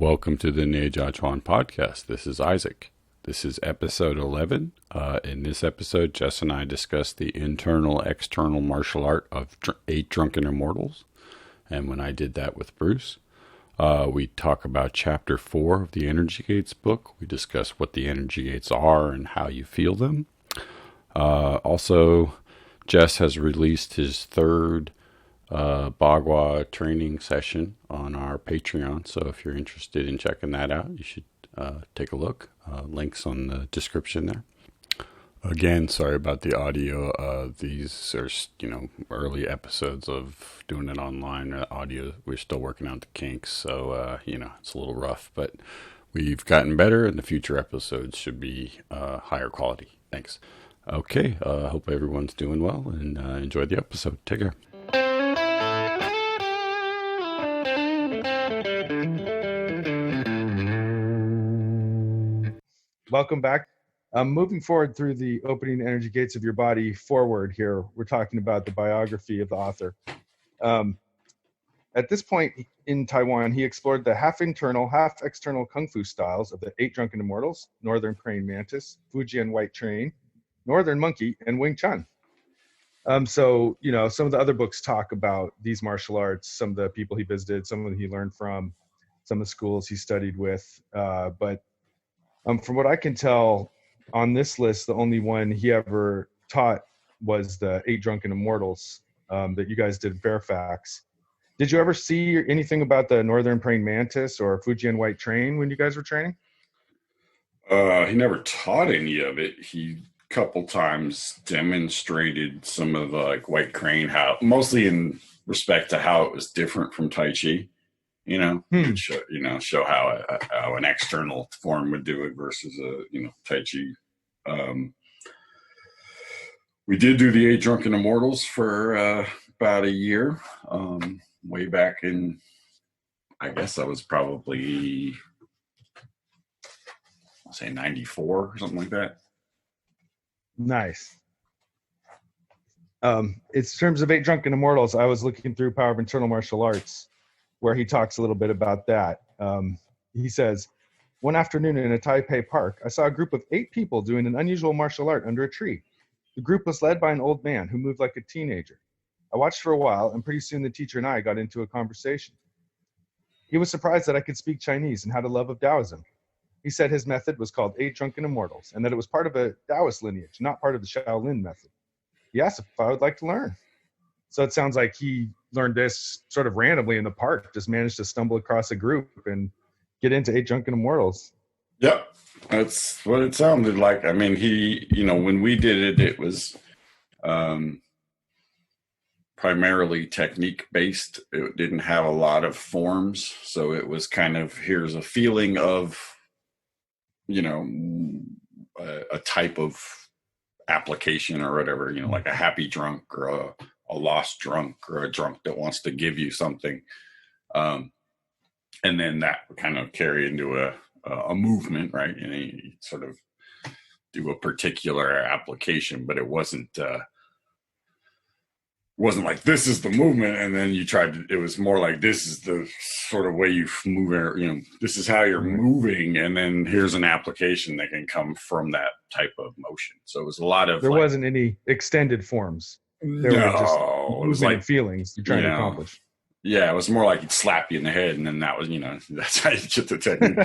Welcome to the Neijiaquan podcast. This is Isaac. This is episode 11. In this episode, Jess and I discuss the internal-external martial art of 8 Drunken Immortals. And when I did that with Bruce, we talk about chapter 4 of the Energy Gates book. We discuss what the Energy Gates are and how you feel them. Also, Jess has released his third Bagua training session on our Patreon. So if you're interested in checking that out, you should take a look. Links on the description there. Again, sorry about the audio. These are, early episodes of doing it online. Audio, we're still working out the kinks. So, it's a little rough, but we've gotten better and the future episodes should be higher quality. Thanks. Okay. Hope everyone's doing well and enjoy the episode. Take care. Welcome back. Moving forward through the opening energy gates of your body forward here, we're talking about the biography of the author. At this point in Taiwan, he explored the half-internal, half-external kung fu styles of the 8 Drunken Immortals, Northern Praying Mantis, Fujian White Train, Northern Monkey, and Wing Chun. Some of the other books talk about these martial arts, some of the people he visited, some of them he learned from, some of the schools he studied with, but from what I can tell on this list, the only one he ever taught was the 8 Drunken Immortals that you guys did in Fairfax. Did you ever see anything about the Northern Praying Mantis or Fujian White Train when you guys were training? He never taught any of it. He a couple times demonstrated some of the White Crane, how mostly in respect to how it was different from Tai Chi. Show how an external form would do it versus Tai Chi. We did do the 8 Drunken Immortals for about a year, way back in, I guess that was probably, I'll say 94 or something like that. Nice. In terms of 8 Drunken Immortals, I was looking through Power of Internal Martial Arts, where he talks a little bit about that. He says, one afternoon in a Taipei park, I saw a group of 8 people doing an unusual martial art under a tree. The group was led by an old man who moved like a teenager. I watched for a while, and pretty soon the teacher and I got into a conversation. He was surprised that I could speak Chinese and had a love of Taoism. He said his method was called 8 Drunken Immortals, and that it was part of a Taoist lineage, not part of the Shaolin method. He asked if I would like to learn. So it sounds like he learned this sort of randomly in the park, just managed to stumble across a group and get into 8 Drunken Immortals. Yep, that's what it sounded like. I mean, when we did it, it was primarily technique based. It didn't have a lot of forms. So it was kind of, here's a feeling of, a type of application or whatever, like a happy drunk or a lost drunk or a drunk that wants to give you something. And then that would kind of carry into a movement, right? And you sort of do a particular application, but it wasn't like this is the movement. And then it was more like this is the sort of way you move, this is how you're moving. And then here's an application that can come from that type of motion. So it was a lot of, there wasn't any extended forms. There were just movement and feelings you're trying to accomplish. Yeah, it was more like he'd slap you in the head, and then that was, that's how you get the technique.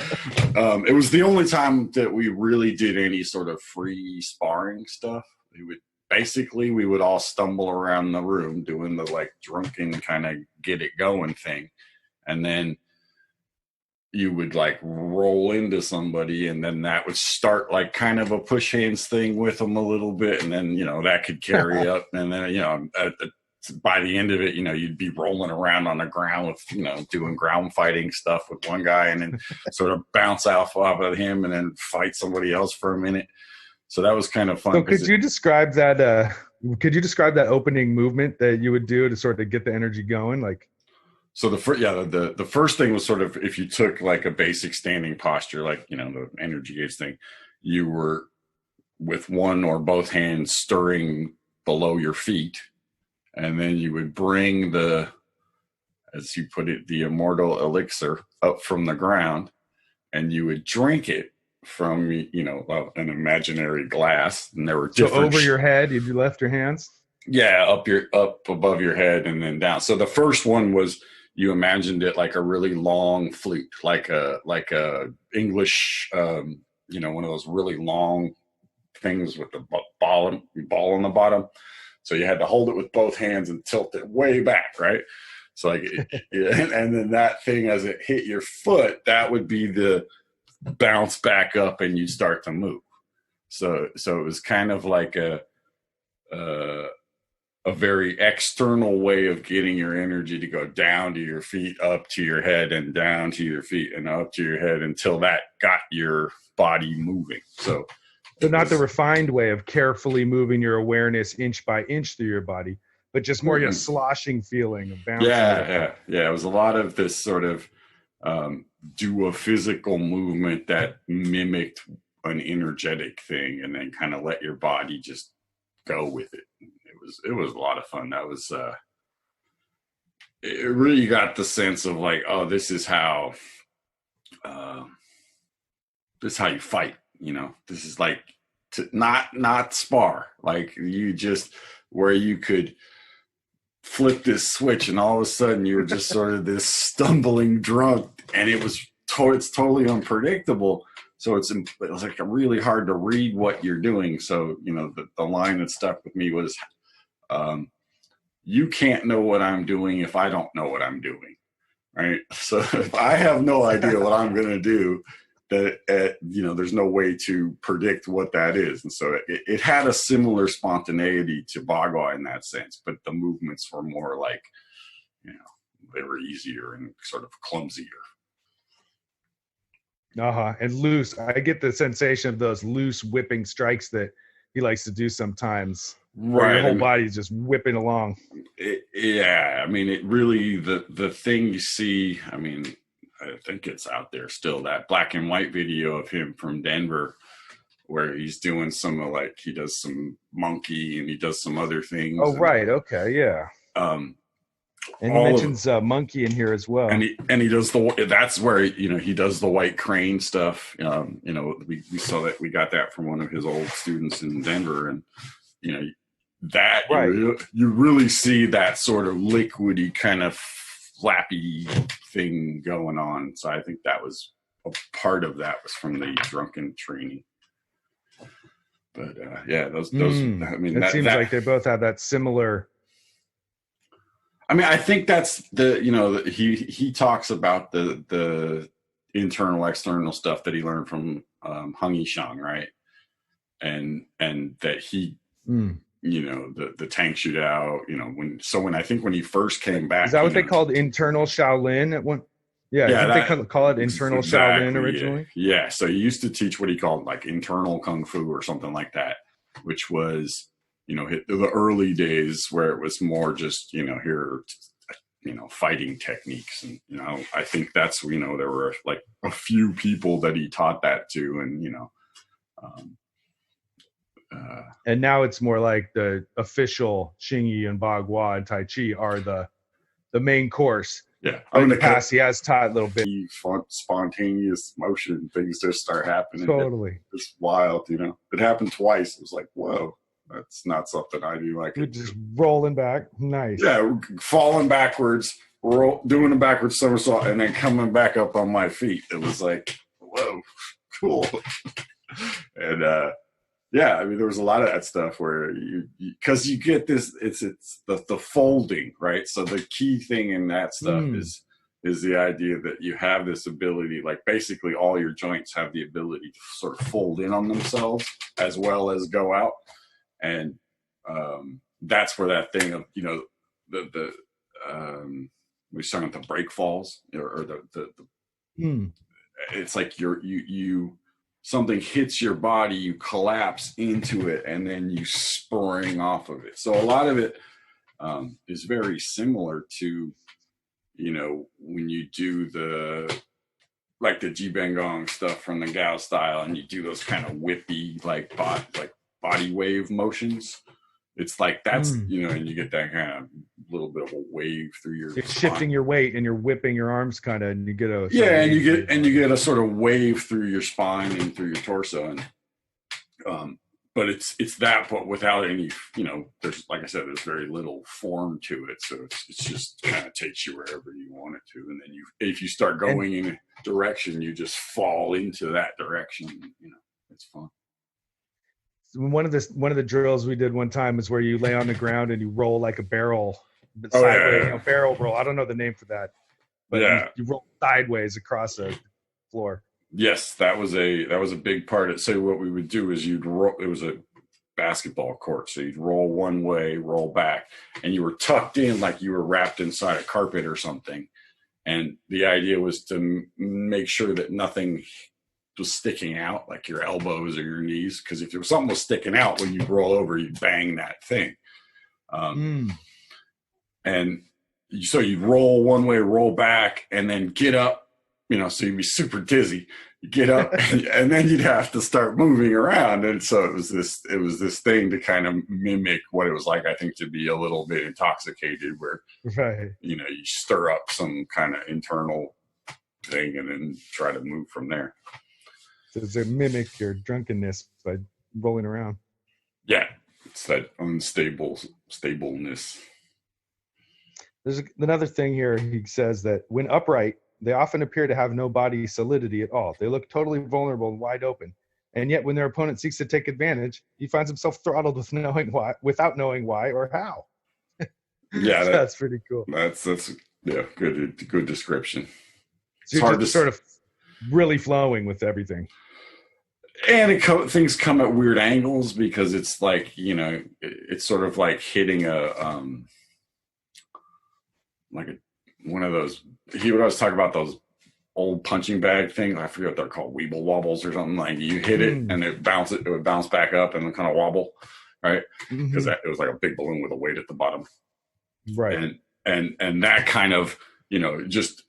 It was the only time that we really did any sort of free sparring stuff. We would all stumble around the room doing the drunken kind of get it going thing, and then you would roll into somebody, and then that would start kind of a push hands thing with them a little bit, and then that could carry up, and then by the end of it, you'd be rolling around on the ground with doing ground fighting stuff with one guy, and then sort of bounce off of him, and then fight somebody else for a minute. So that was kind of fun. So could you describe that? Could you describe that opening movement that you would do to sort of get the energy going? So the first thing was sort of, if you took a basic standing posture, the Energy Gates thing, you were with one or both hands stirring below your feet, and then you would bring the as you put it, the immortal elixir up from the ground, and you would drink it from, an imaginary glass. And there were different. So over your head, you left your hands? Yeah, up above your head and then down. So the first one was, you imagined it like a really long flute, like a English, one of those really long things with the ball on the bottom. So you had to hold it with both hands and tilt it way back, right? So and then that thing, as it hit your foot, that would be the bounce back up, and you'd start to move. So it was kind of like a very external way of getting your energy to go down to your feet, up to your head, and down to your feet, and up to your head, until that got your body moving. So not the refined way of carefully moving your awareness inch by inch through your body, but just more a sloshing feeling of bouncing. Yeah. It was a lot of this sort of do a physical movement that mimicked an energetic thing, and then kind of let your body just go with it. It was a lot of fun. That was it really got the sense of like, oh, this is how you fight. This is like not spar, like you just, where you could flip this switch and all of a sudden you're just sort of this stumbling drunk, and it's totally unpredictable. So it was like really hard to read what you're doing. So, the line that stuck with me was, you can't know what I'm doing if I don't know what I'm doing. Right. So if I have no idea what I'm going to do, there's no way to predict what that is. And so it had a similar spontaneity to Bagua in that sense, but the movements were more like, they were easier and sort of clumsier. And loose. I get the sensation of those loose whipping strikes that he likes to do sometimes. Right. Your whole body's just whipping along. It really, the thing you see, I think it's out there still, that black and white video of him from Denver, where he's doing he does some monkey and he does some other things. Oh, right. Okay. Yeah. And he mentions monkey in here as well. And he does that's where, he does the white crane stuff. We saw that, we got that from one of his old students in Denver. And, that right. You really see that sort of liquidy kind of flappy thing going on. So I think that was a part of that was from the drunken training. But those it seems like they both have that similar. I think that's he talks about the internal external stuff that he learned from Hung Yishang, right? And that he the tank shootout, when he first came back. Is that what they called internal Shaolin at one? Yeah, they call it internal Shaolin originally. Yeah, so he used to teach what he called like internal kung fu or something like that, which was the early days where it was more just fighting techniques, and I think that's there were like a few people that he taught that to, and and now it's more like the official Xingyi and Bagua and Tai Chi are the main course. Yeah, in the past he has taught a little bit. Spontaneous motion, things just start happening. Totally, it's wild. It happened twice. It was like, whoa, that's not something I do. Like, you're just rolling back, nice. Yeah, falling backwards, doing a backwards somersault, and then coming back up on my feet. It was like, whoa, cool. And there was a lot of that stuff where because you get this, it's the folding, right? So the key thing in that stuff is the idea that you have this ability, like basically all your joints have the ability to sort of fold in on themselves as well as go out. And that's where that thing of, we're talking about the break falls or it's like something hits your body, you collapse into it, and then you spring off of it. So a lot of it is very similar to, when you do the Jibengong stuff from the Gao style, and you do those kind of whippy, like body wave motions. It's like that's, and you get that kind of little bit of a wave through your You're spine. shifting your weight and you're whipping your arms kind of, and you get a and you get a sort of wave through your spine and through your torso, and but it's that, but without any, there's, like I said, there's very little form to it, so it's just kind of takes you wherever you want it to, and then if you start going in a direction, you just fall into that direction. It's fun. One of the drills we did one time is where you lay on the ground and you roll like a barrel sideways, barrel roll. I don't know the name for that, but you roll sideways across the floor. Yes, that was a big part. So what we would do is you'd roll. It was a basketball court, so you'd roll one way, roll back, and you were tucked in like you were wrapped inside a carpet or something. And the idea was to make sure that nothing was sticking out, like your elbows or your knees, because if something was sticking out when you roll over, you'd bang that thing. And so you'd roll one way, roll back, and then get up. So you'd be super dizzy. You get up, and then you'd have to start moving around. And so it was this thing to kind of mimic what it was like, I think, to be a little bit intoxicated, where you stir up some kind of internal thing and then try to move from there. So to mimic your drunkenness by rolling around. Yeah, it's that unstableness. There's another thing here. He says that when upright, they often appear to have no body solidity at all. They look totally vulnerable and wide open. And yet when their opponent seeks to take advantage, he finds himself throttled without knowing why or how. Yeah, that's pretty cool. That's good description. So it's hard to sort of really flowing with everything. And things come at weird angles, because it's like, it's sort of like hitting one of those. He would always talk about those old punching bag things. I forget what they're called, weeble wobbles or something. Like you hit it and it would bounce back up and kind of wobble, right? Because it was like a big balloon with a weight at the bottom, right? And that kind of just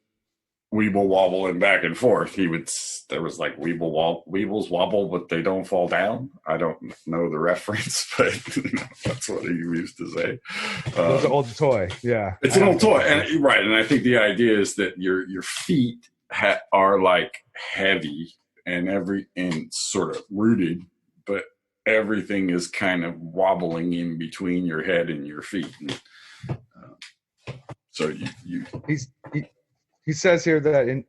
weeble wobbling back and forth. There was like weebles wobble, but they don't fall down. I don't know the reference, but that's what he used to say. It was an old toy. Yeah, it's an old toy, and right. And I think the idea is that your feet are like heavy and sort of rooted, but everything is kind of wobbling in between your head and your feet. And, so he says here that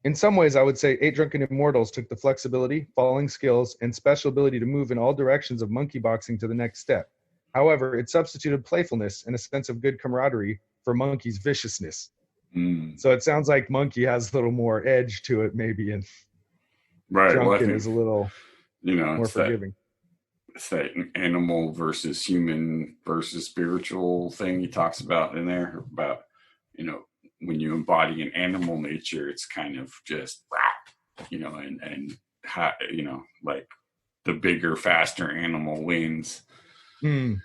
in some ways, I would say 8 Drunken Immortals took the flexibility, falling skills, and special ability to move in all directions of monkey boxing to the next step. However, it substituted playfulness and a sense of good camaraderie for Monkey's viciousness. So it sounds like Monkey has a little more edge to it, maybe, and Drunken is a little more forgiving. It's that animal versus human versus spiritual thing he talks about in there, about when you embody an animal nature, it's kind of just, and how, like the bigger, faster animal wins. The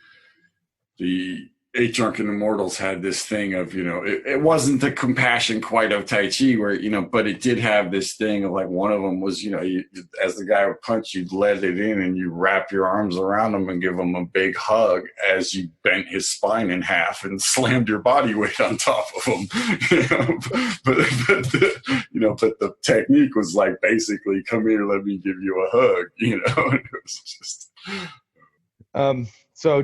8 Drunken Immortals had this thing of, it wasn't the compassion quite of Tai Chi where, but it did have this thing of like, one of them was, as the guy would punch, you'd let it in and you wrap your arms around him and give him a big hug as you bent his spine in half and slammed your body weight on top of him. But the technique was like, basically, come here, let me give you a hug, and it was just... So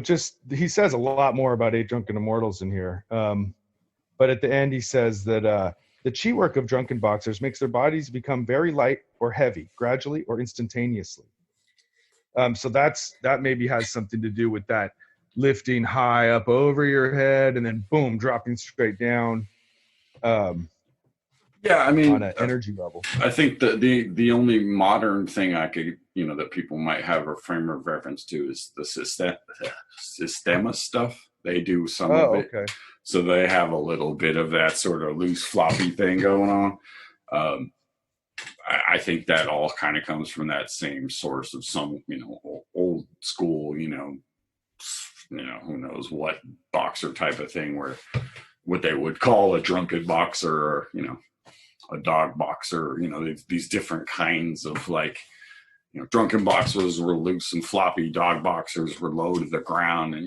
he says a lot more about 8 Drunken Immortals in here. But at the end, he says that the chi work of drunken boxers makes their bodies become very light or heavy, gradually or instantaneously. So that maybe has something to do with that lifting high up over your head and then boom, dropping straight down. On an energy level. I think the only modern thing I could, that people might have a frame of reference to is the Systema stuff. They do some of it. Okay. So they have a little bit of that sort of loose, floppy thing going on. I think that all kind of comes from that same source of some, old school, who knows what boxer type of thing, where what they would call a drunken boxer or, a dog boxer, these different kinds of like, drunken boxers were loose and floppy, dog boxers were low to the ground, and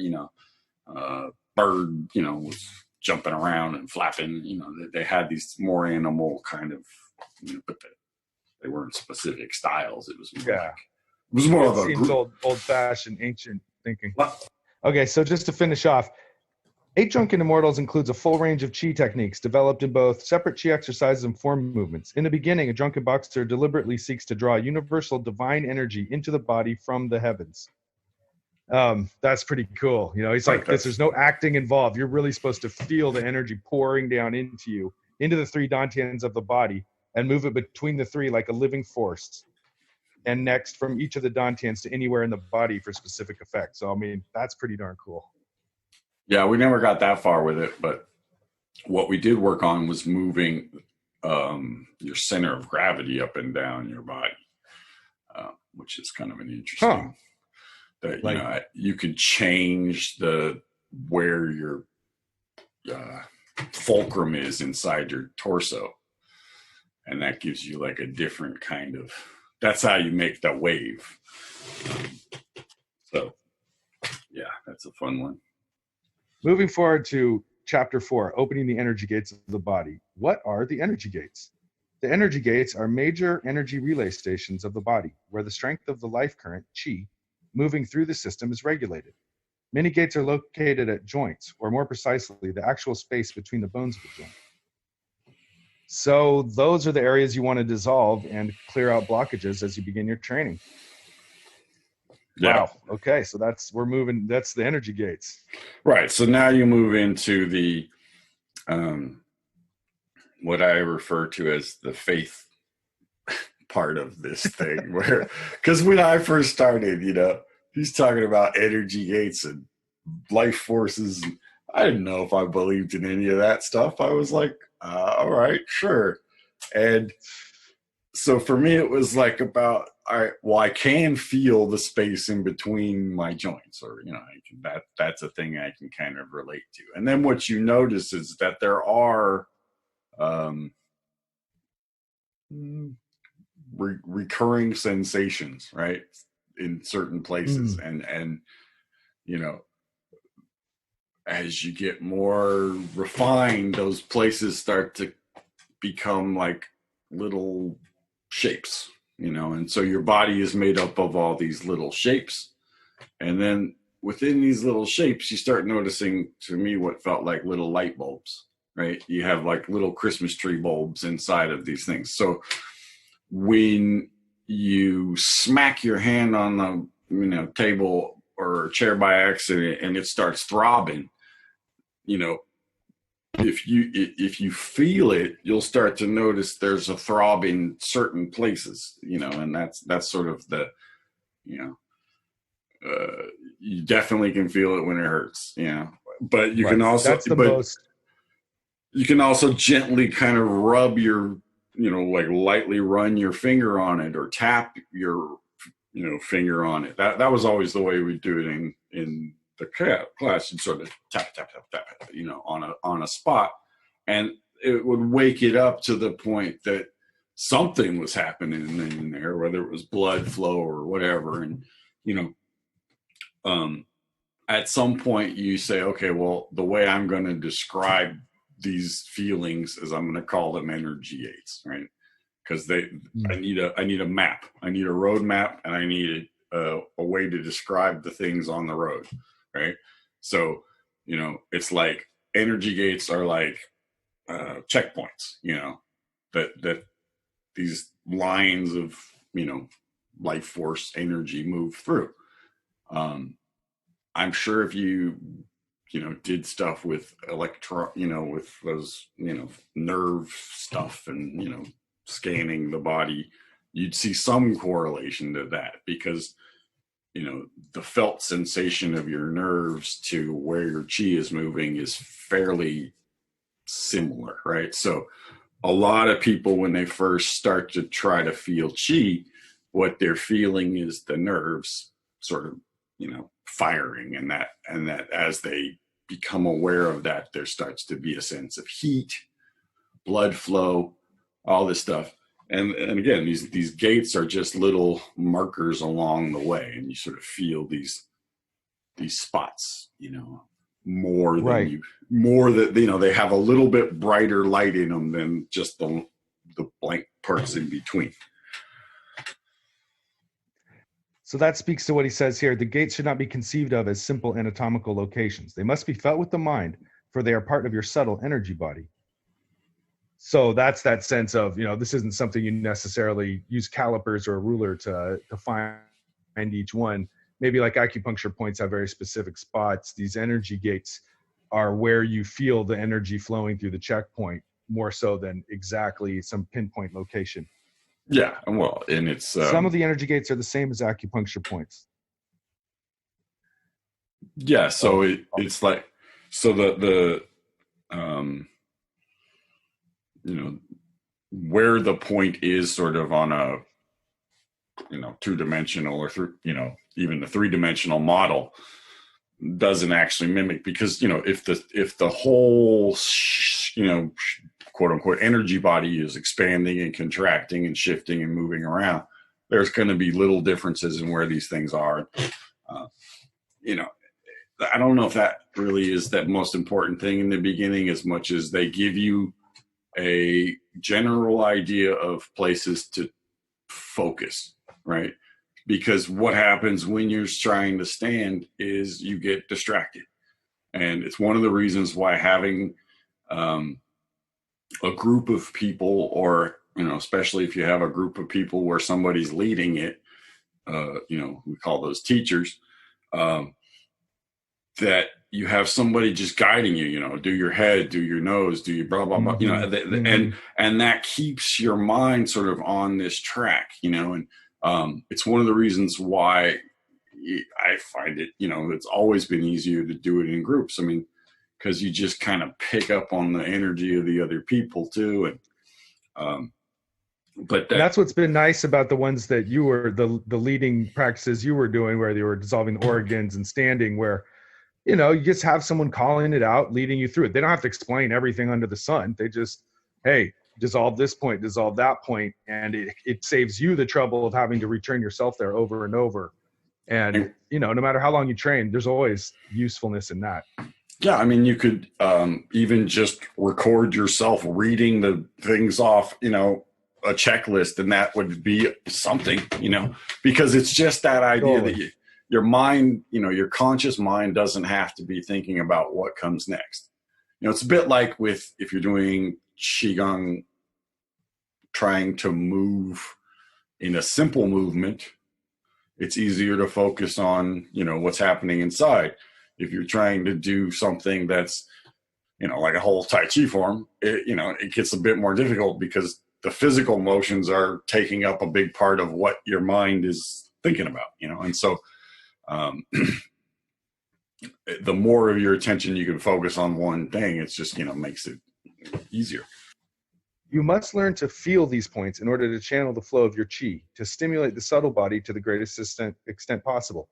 bird, was jumping around and flapping. They had these more animal kind of, but they weren't specific styles. It was more like, it was more of a seems group. old-fashioned, ancient thinking. What? Okay, so just to finish off, 8 Drunken Immortals includes a full range of chi techniques developed in both separate chi exercises and form movements. In the beginning, a drunken boxer deliberately seeks to draw universal divine energy into the body from the heavens. That's pretty cool. He's like, there's no acting involved. You're really supposed to feel the energy pouring down into you, into the 3 dantians of the body, and move it between the 3 like a living force. And next from each of the dantians to anywhere in the body for specific effects. So, I mean, that's pretty darn cool. Yeah, we never got that far with it, but what we did work on was moving your center of gravity up and down your body, which is kind of an interesting. That you can change where your fulcrum is inside your torso, and that gives you like a different kind of. That's how you make the wave. So, yeah, that's a fun one. Moving forward to Chapter 4, opening the energy gates of the body. What are the energy gates? The energy gates are major energy relay stations of the body, where the strength of the life current, chi, moving through the system is regulated. Many gates are located at joints, or more precisely, the actual space between the bones of the joint. So those are the areas you want to dissolve and clear out blockages as you begin your training. Yeah. Wow. Okay. So that's the energy gates. Right. So now you move into the, what I refer to as the faith part of this thing because when I first started, he's talking about energy gates and life forces. I didn't know if I believed in any of that stuff. I was like, all right, sure. And so for me, it was like about, all right, well, I can feel the space in between my joints, or, that's a thing I can kind of relate to. And then what you notice is that there are recurring sensations, right, in certain places. And as you get more refined, those places start to become like little shapes, and so your body is made up of all these little shapes. And then within these little shapes, you start noticing, to me, what felt like little light bulbs, right? You have like little Christmas tree bulbs inside of these things. So when you smack your hand on the, table or chair by accident and it starts throbbing, if you feel it, you'll start to notice there's a throb in certain places, and that's sort of the, you definitely can feel it when it hurts, but you can also, you can also gently kind of rub your, like lightly run your finger on it or tap your, finger on it. That was always the way we do it in the class. You'd sort of tap, on a spot, and it would wake it up to the point that something was happening in there, whether it was blood flow or whatever. And, at some point you say, okay, well, the way I'm going to describe these feelings is I'm going to call them energy gates, right? Because I need a map, I need a road map, and I need a way to describe the things on the road, right? So, it's like energy gates are like checkpoints, that these lines of, life force energy move through. I'm sure if you did stuff with with those, nerve stuff and, scanning the body, you'd see some correlation to that, because, the felt sensation of your nerves to where your chi is moving is fairly similar, right? So a lot of people, when they first start to try to feel chi, what they're feeling is the nerves sort of, firing, and that as they become aware of that, there starts to be a sense of heat, blood flow, all this stuff. And again, these gates are just little markers along the way, and you sort of feel these spots, more than Right. more that, they have a little bit brighter light in them than just the blank parts in between. So that speaks to what he says here. The gates should not be conceived of as simple anatomical locations. They must be felt with the mind, for they are part of your subtle energy body. So that's that sense of, this isn't something you necessarily use calipers or a ruler to find each one. Maybe like acupuncture points have very specific spots. These energy gates are where you feel the energy flowing through the checkpoint more so than exactly some pinpoint location. Yeah, well, and it's some of the energy gates are the same as acupuncture points. Yeah, so it's like, so the where the point is sort of on a two-dimensional or even the three-dimensional model doesn't actually mimic, because if the whole quote unquote energy body is expanding and contracting and shifting and moving around, there's going to be little differences in where these things are. I don't know if that really is that most important thing in the beginning, as much as they give you a general idea of places to focus, right? Because what happens when you're trying to stand is you get distracted. And it's one of the reasons why having a group of people, or, especially if you have a group of people where somebody's leading it, we call those teachers, that you have somebody just guiding you, do your head, do your nose, do your blah, blah, blah, and that keeps your mind sort of on this track, and it's one of the reasons why I find it, it's always been easier to do it in groups. I mean, because you just kind of pick up on the energy of the other people too. And, but that's what's been nice about the ones that you were, the leading practices you were doing, where they were dissolving the organs and standing, where, you just have someone calling it out, leading you through it. They don't have to explain everything under the sun. They just, hey, dissolve this point, dissolve that point. And it saves you the trouble of having to return yourself there over and over. And, no matter how long you train, there's always usefulness in that. Yeah, I mean, you could even just record yourself reading the things off, a checklist, and that would be something, because it's just that idea that your mind, your conscious mind doesn't have to be thinking about what comes next. It's a bit like if you're doing Qigong, trying to move in a simple movement, it's easier to focus on, what's happening inside. If you're trying to do something that's, like a whole Tai Chi form, it gets a bit more difficult, because the physical motions are taking up a big part of what your mind is thinking about, and so the more of your attention you can focus on one thing, it's just, makes it easier. You must learn to feel these points in order to channel the flow of your chi, to stimulate the subtle body to the greatest extent possible.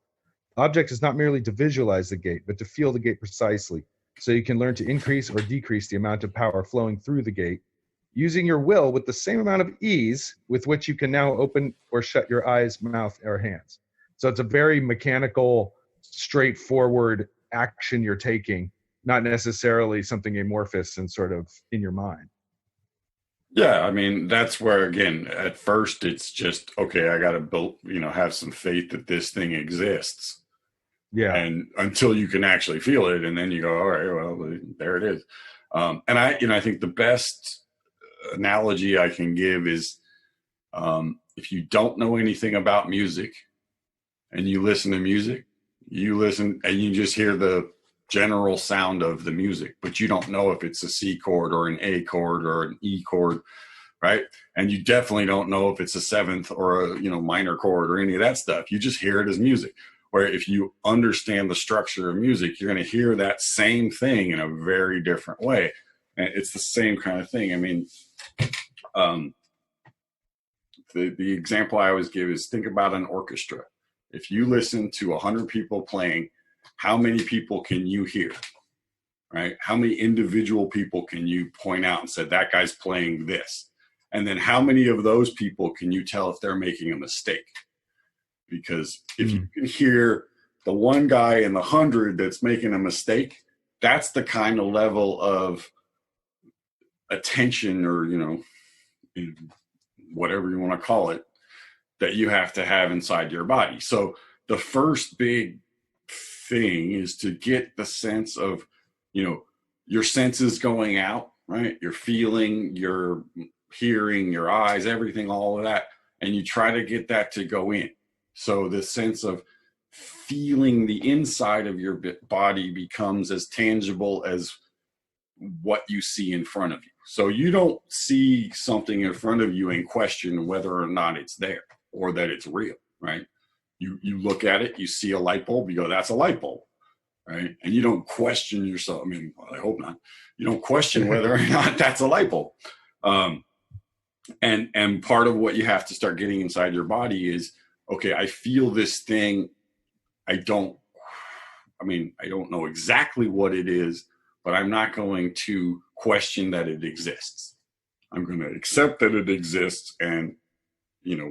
The object is not merely to visualize the gate, but to feel the gate precisely, so you can learn to increase or decrease the amount of power flowing through the gate, using your will with the same amount of ease with which you can now open or shut your eyes, mouth, or hands. So it's a very mechanical, straightforward action you're taking, not necessarily something amorphous and sort of in your mind. Yeah, I mean, that's where, again, at first it's just, okay, I got to build, have some faith that this thing exists. Yeah. And until you can actually feel it, and then you go, all right, well, there it is. And I think the best analogy I can give is, if you don't know anything about music and you listen to music, you listen and you just hear the general sound of the music, but you don't know if it's a C chord or an A chord or an E chord, right? And you definitely don't know if it's a seventh or a minor chord or any of that stuff. You just hear it as music. Where if you understand the structure of music, you're going to hear that same thing in a very different way. And it's the same kind of thing. I mean, the example I always give is, think about an orchestra. If you listen to 100 people playing, how many people can you hear, right? How many individual people can you point out and say, that guy's playing this? And then how many of those people can you tell if they're making a mistake? Because if you can hear the one guy in the 100 that's making a mistake, that's the kind of level of attention, or, whatever you want to call it, that you have to have inside your body. So the first big thing is to get the sense of, your senses going out, right? Your feeling, your hearing, your eyes, everything, all of that. And you try to get that to go in. So the sense of feeling the inside of your body becomes as tangible as what you see in front of you. So you don't see something in front of you and question whether or not it's there or that it's real, right? You look at it, you see a light bulb, you go, that's a light bulb, right? And you don't question yourself. I mean, well, I hope not. You don't question whether or not that's a light bulb. And part of what you have to start getting inside your body is, okay, I feel this thing. I don't know exactly what it is, but I'm not going to question that it exists. I'm going to accept that it exists and,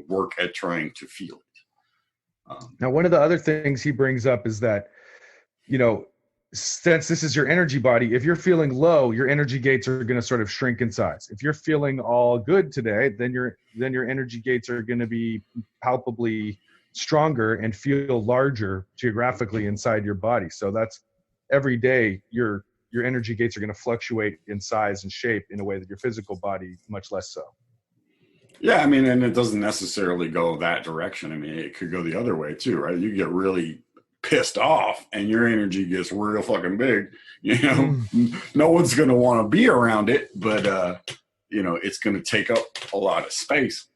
work at trying to feel it. Now, one of the other things he brings up is that, since this is your energy body, if you're feeling low, your energy gates are going to sort of shrink in size. If you're feeling all good today, then your energy gates are going to be palpably stronger and feel larger geographically inside your body. So that's every day your energy gates are going to fluctuate in size and shape in a way that your physical body much less so. Yeah, I mean, and it doesn't necessarily go that direction. I mean, it could go the other way too, right? You get really pissed off and your energy gets real fucking big. No one's going to want to be around it, but it's going to take up a lot of space.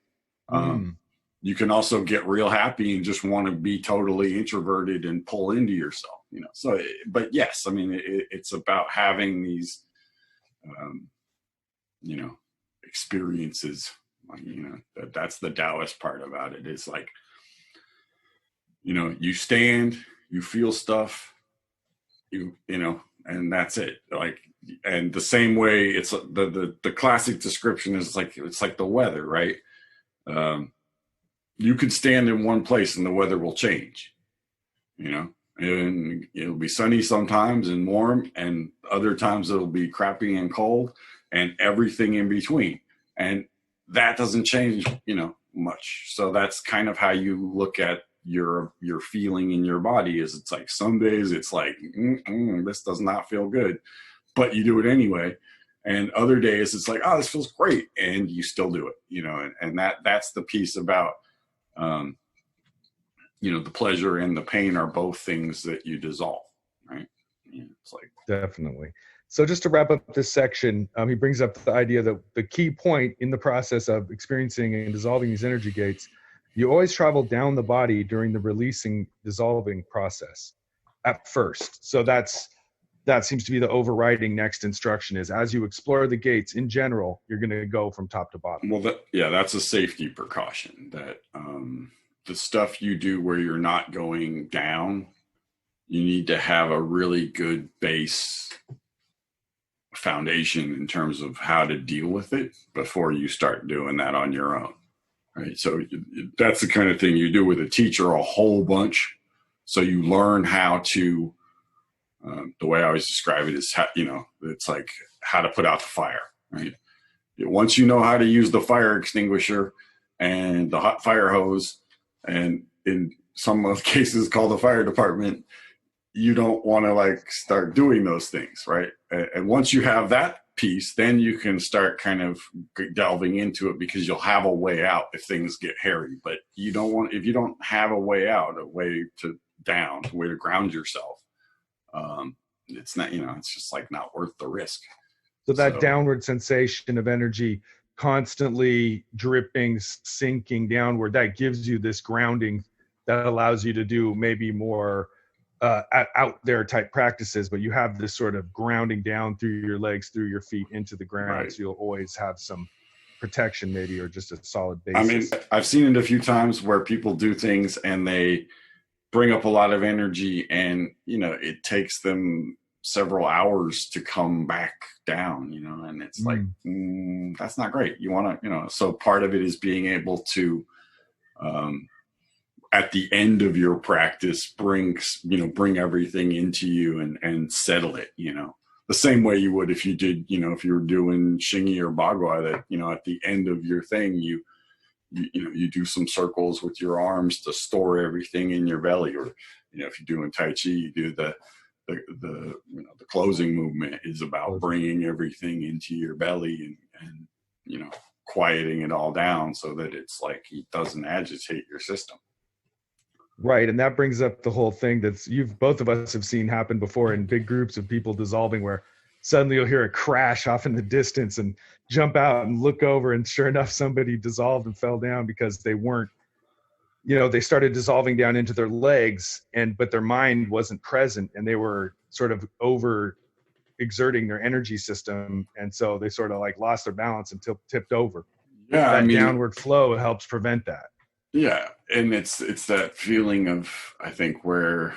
You can also get real happy and just want to be totally introverted and pull into yourself, So, but yes, I mean, it's about having these, experiences. That's the Taoist part about it. It's like, you stand, you feel stuff, and that's it. Like, and the same way, it's the classic description is like, it's like the weather, right? You could stand in one place and the weather will change, and it'll be sunny sometimes and warm, and other times it'll be crappy and cold, and everything in between. And that doesn't change, much. So that's kind of how you look at your feeling in your body. Is it's like some days it's like, this does not feel good, but you do it anyway. And other days it's like, oh, this feels great, and you still do it, and that's the piece about, the pleasure and the pain are both things that you dissolve, right? It's like, definitely. So just to wrap up this section, he brings up the idea that the key point in the process of experiencing and dissolving these energy gates, you always travel down the body during the releasing, dissolving process at first. So that seems to be the overriding next instruction is, as you explore the gates in general, you're going to go from top to bottom. Well, that's a safety precaution, that the stuff you do where you're not going down, you need to have a really good base foundation in terms of how to deal with it before you start doing that on your own, right? So that's the kind of thing you do with a teacher a whole bunch. So you learn how to, the way I always describe it is, it's like how to put out the fire, right? Once you know how to use the fire extinguisher and the hot fire hose, and in some of the cases call the fire department, you don't want to start doing those things, right? And once you have that piece, then you can start kind of delving into it, because you'll have a way out if things get hairy. But if you don't have a way out, a way to ground yourself, it's not, it's just not worth the risk. So that downward sensation of energy constantly dripping, sinking downward, that gives you this grounding that allows you to do maybe more out there type practices, but you have this sort of grounding down through your legs, through your feet into the ground. Right. So you'll always have some protection maybe, or just a solid basis. I mean, I've seen it a few times where people do things and they bring up a lot of energy, and, it takes them several hours to come back down, and it's like, that's not great. You want to, so part of it is being able to, at the end of your practice bring everything into you and settle it, the same way you would if you did, if you were doing Shingi or Bagua, that, at the end of your thing, you do some circles with your arms to store everything in your belly, or, if you're doing Tai Chi, you do the closing movement is about bringing everything into your belly and quieting it all down so that it's like it doesn't agitate your system. Right, and that brings up the whole thing that's both of us have seen happen before in big groups of people dissolving, where suddenly you'll hear a crash off in the distance and jump out and look over, and sure enough, somebody dissolved and fell down because they weren't, they started dissolving down into their legs, but their mind wasn't present, and they were sort of over exerting their energy system, and so they sort of like lost their balance and tipped over. Yeah, that downward flow helps prevent that. Yeah, and it's that feeling of, I think, where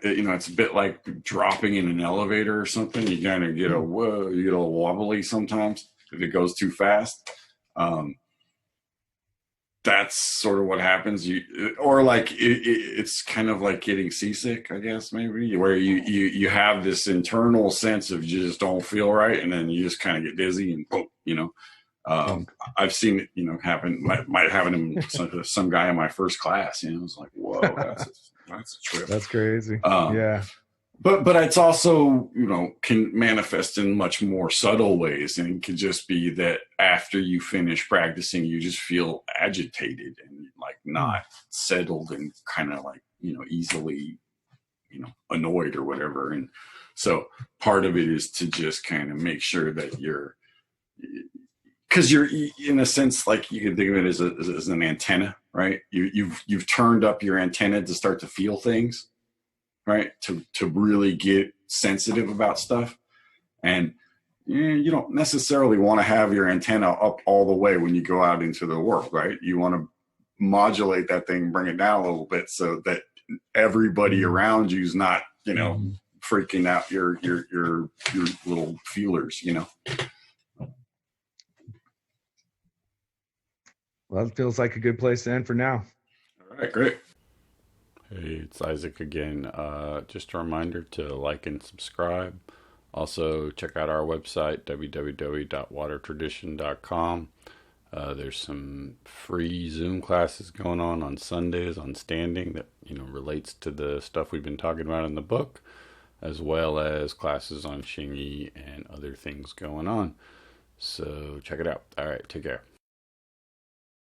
it's a bit like dropping in an elevator or something. You kind of get a wobbly sometimes if it goes too fast. That's sort of what happens. It's kind of like getting seasick, I guess, maybe, where you have this internal sense of you just don't feel right, and then you just kind of get dizzy and boom, I've seen it, happen. Might happen to some guy in my first class. It was like, whoa, that's a trip. That's crazy. Yeah. But it's also, can manifest in much more subtle ways. And it could just be that after you finish practicing, you just feel agitated and like not settled and kind of like, easily, annoyed or whatever. And so part of it is to just kind of make sure that because you're in a sense, like you can think of it as an antenna, right? You've turned up your antenna to start to feel things. Right, to really get sensitive about stuff, and you don't necessarily want to have your antenna up all the way when you go out into the world, right? You want to modulate that thing, bring it down a little bit, so that everybody around you is not, freaking out your little feelers, Well, it feels like a good place to end for now. All right, great. Hey, it's Isaac again. Just a reminder to like and subscribe. Also, check out our website, www.watertradition.com. There's some free Zoom classes going on Sundays on standing that, relates to the stuff we've been talking about in the book, as well as classes on Shingi and other things going on. So check it out. All right, take care.